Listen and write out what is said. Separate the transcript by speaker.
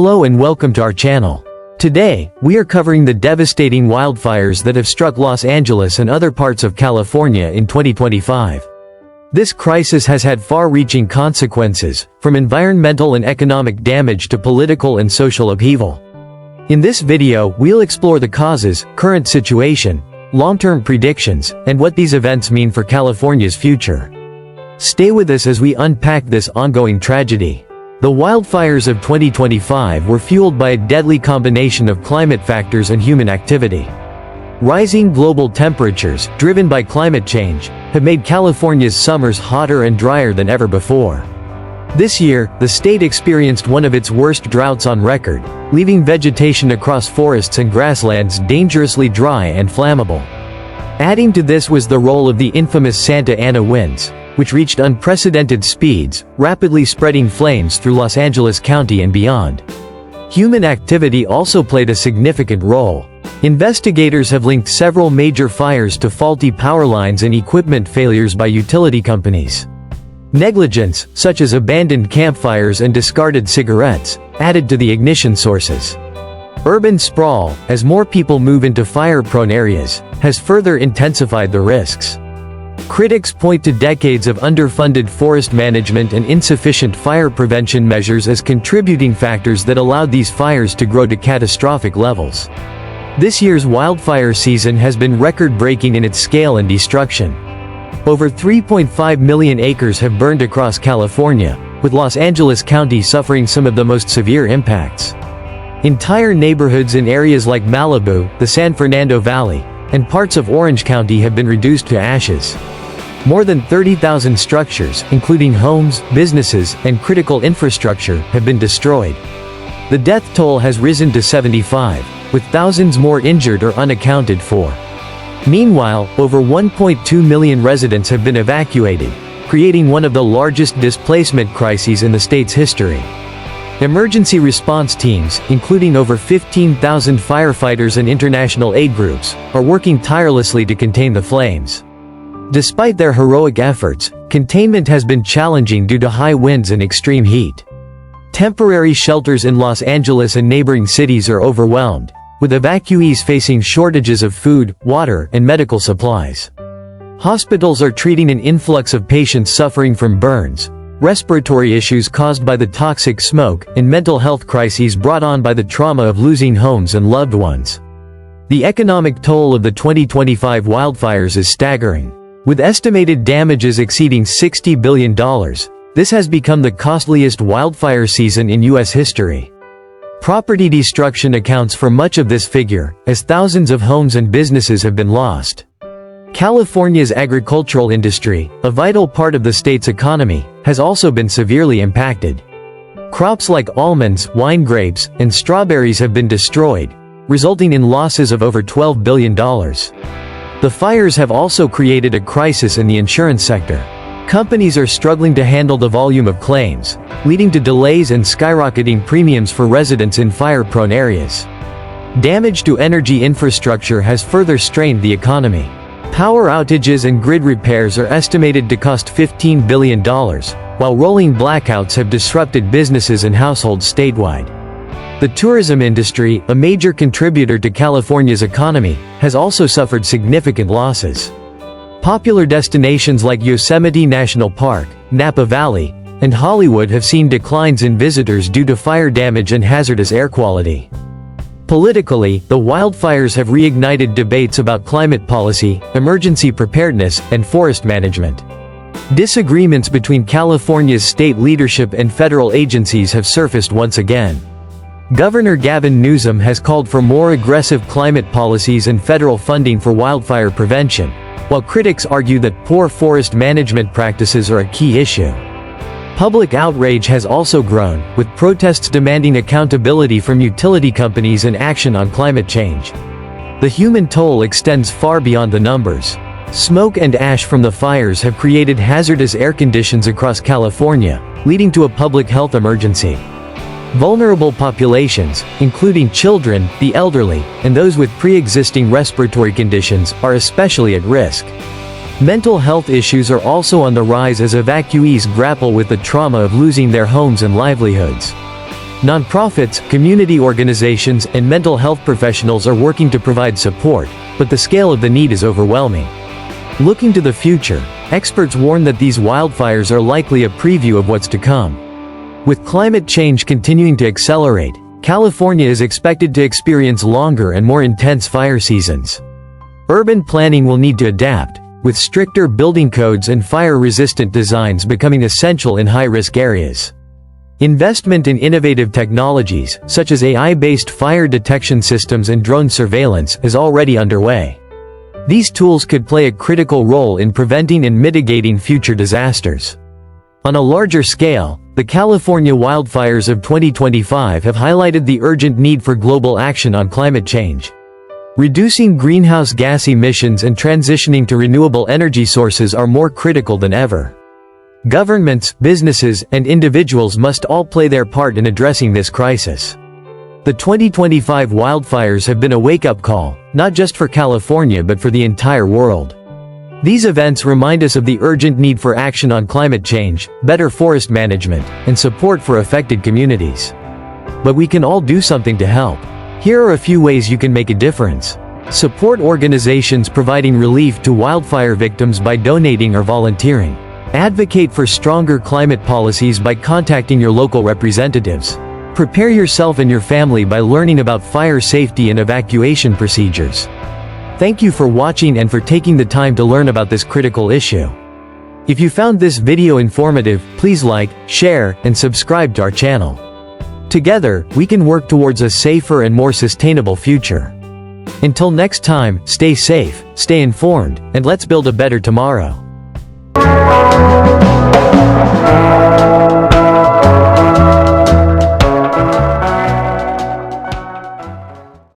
Speaker 1: Hello and welcome to our channel. Today, we are covering the devastating wildfires that have struck Los Angeles and other parts of California in 2025. This crisis has had far-reaching consequences, from environmental and economic damage to political and social upheaval. In this video, we'll explore the causes, current situation, long-term predictions, and what these events mean for California's future. Stay with us as we unpack this ongoing tragedy. The wildfires of 2025 were fueled by a deadly combination of climate factors and human activity. Rising global temperatures, driven by climate change, have made California's summers hotter and drier than ever before. This year, the state experienced one of its worst droughts on record, leaving vegetation across forests and grasslands dangerously dry and flammable. Adding to this was the role of the infamous Santa Ana winds, which reached unprecedented speeds, rapidly spreading flames through Los Angeles County and beyond. Human activity also played a significant role. Investigators have linked several major fires to faulty power lines and equipment failures by utility companies. Negligence, such as abandoned campfires and discarded cigarettes, added to the ignition sources. Urban sprawl, as more people move into fire-prone areas, has further intensified the risks. Critics point to decades of underfunded forest management and insufficient fire prevention measures as contributing factors that allowed these fires to grow to catastrophic levels. This year's wildfire season has been record-breaking in its scale and destruction. Over 3.5 million acres have burned across California, with Los Angeles County suffering some of the most severe impacts. Entire neighborhoods in areas like Malibu, the San Fernando Valley, and parts of Orange County have been reduced to ashes. More than 30,000 structures, including homes, businesses, and critical infrastructure, have been destroyed. The death toll has risen to 75, with thousands more injured or unaccounted for. Meanwhile, over 1.2 million residents have been evacuated, creating one of the largest displacement crises in the state's history. Emergency response teams, including over 15,000 firefighters and international aid groups, are working tirelessly to contain the flames. Despite their heroic efforts, containment has been challenging due to high winds and extreme heat. Temporary shelters in Los Angeles and neighboring cities are overwhelmed, with evacuees facing shortages of food, water, and medical supplies. Hospitals are treating an influx of patients suffering from burns, respiratory issues caused by the toxic smoke, and mental health crises brought on by the trauma of losing homes and loved ones. The economic toll of the 2025 wildfires is staggering. With estimated damages exceeding $60 billion, this has become the costliest wildfire season in U.S. history. Property destruction accounts for much of this figure, as thousands of homes and businesses have been lost. California's agricultural industry, a vital part of the state's economy, has also been severely impacted. Crops like almonds, wine grapes, and strawberries have been destroyed, resulting in losses of over $12 billion. The fires have also created a crisis in the insurance sector. Companies are struggling to handle the volume of claims, leading to delays and skyrocketing premiums for residents in fire-prone areas. Damage to energy infrastructure has further strained the economy. Power outages and grid repairs are estimated to cost $15 billion, while rolling blackouts have disrupted businesses and households statewide. The tourism industry, a major contributor to California's economy, has also suffered significant losses. Popular destinations like Yosemite National Park, Napa Valley, and Hollywood have seen declines in visitors due to fire damage and hazardous air quality. Politically, the wildfires have reignited debates about climate policy, emergency preparedness, and forest management. Disagreements between California's state leadership and federal agencies have surfaced once again. Governor Gavin Newsom has called for more aggressive climate policies and federal funding for wildfire prevention, while critics argue that poor forest management practices are a key issue. Public outrage has also grown, with protests demanding accountability from utility companies and action on climate change. The human toll extends far beyond the numbers. Smoke and ash from the fires have created hazardous air conditions across California, leading to a public health emergency. Vulnerable populations, including children, the elderly, and those with pre-existing respiratory conditions, are especially at risk. Mental health issues are also on the rise as evacuees grapple with the trauma of losing their homes and livelihoods. Nonprofits, community organizations, and mental health professionals are working to provide support, but the scale of the need is overwhelming. Looking to the future, experts warn that these wildfires are likely a preview of what's to come. With climate change continuing to accelerate, California is expected to experience longer and more intense fire seasons. Urban planning will need to adapt, with stricter building codes and fire-resistant designs becoming essential in high-risk areas. Investment in innovative technologies, such as AI-based fire detection systems and drone surveillance, is already underway. These tools could play a critical role in preventing and mitigating future disasters. On a larger scale, the California wildfires of 2025 have highlighted the urgent need for global action on climate change. Reducing greenhouse gas emissions and transitioning to renewable energy sources are more critical than ever. Governments, businesses, and individuals must all play their part in addressing this crisis. The 2025 wildfires have been a wake-up call, not just for California but for the entire world. These events remind us of the urgent need for action on climate change, better forest management, and support for affected communities. But we can all do something to help. Here are a few ways you can make a difference. Support organizations providing relief to wildfire victims by donating or volunteering. Advocate for stronger climate policies by contacting your local representatives. Prepare yourself and your family by learning about fire safety and evacuation procedures. Thank you for watching and for taking the time to learn about this critical issue. If you found this video informative, please like, share, and subscribe to our channel. Together, we can work towards a safer and more sustainable future. Until next time, stay safe, stay informed, and let's build a better tomorrow.